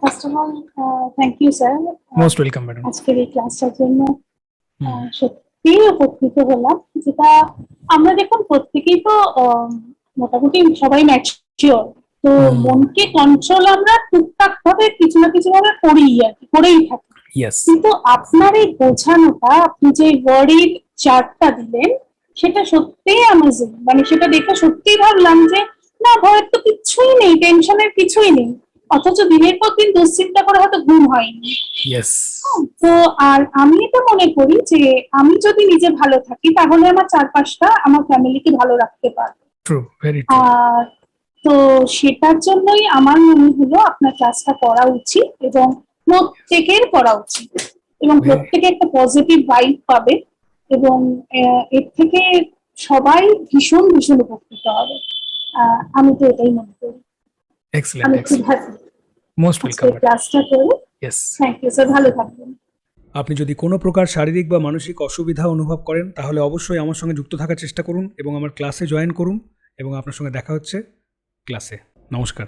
First of all thank you sir most welcome madam. আজকের এই ক্লাসটার জন্য। হুম সত্যি উপকৃত হলাম, যেটা আমরা দেখুন প্রত্যেকেই তো মোটামুটি সবাই ম্যাচিওর, তো হুম মনকে কন্ট্রোল আমরা টুকটাক ভাবে কিছু না কিছু ভাবে করি আর কি, করেই থাকি। ইয়েস কিন্তু আপনার এই বোঝানোটা, আপনি যে ওয়ার্ডির চার্টটা দিলেন, সেটা সত্যিই অ্যামেজিং। মানে সেটা দেখে সত্যিই ভাবলাম যে না, ভয়ের তো কিছুই নেই, টেনশনের কিছুই নেই, অথচ দিনের পর দিন দুশ্চিন্তা করে হয়তো ঘুম হয়নি। ইয়েস তো আর আমি এটা মনে করি যে আমি যদি নিজে ভালো থাকি তাহলে আমার চারপাশটা, আমার ফ্যামিলিকে ভালো রাখতে পারবো। True, very true. আর তো সেটার জন্যই আমার মনে হলো আপনার ক্লাসটা করা উচিত, এবং প্রত্যেকের করা উচিত, এবং ভেরি প্রত্যেকে একটা পজিটিভ ভাইব পাবে, এবং এর থেকে সবাই ভীষণ ভীষণ উপকৃত হবে। আমি তো এটাই মনে করি। এক্সেলেন্ট, আমি খুব এক্সেলেন্ট। হ্যাপি মোস্ট ওয়েলকাম আজকের ম্যাডাম। ক্লাসটা করে। ইয়েস। থ্যাংক ইউ স্যার, ভালো থাকবেন। আপনি যদি কোনো প্রকার শারীরিক বা মানসিক অসুবিধা অনুভব করেন তাহলে অবশ্যই আমার সঙ্গে যুক্ত থাকার চেষ্টা করুন এবং আমার ক্লাসে জয়েন করুন, এবং আপনার সঙ্গে দেখা হচ্ছে ক্লাসে। নমস্কার।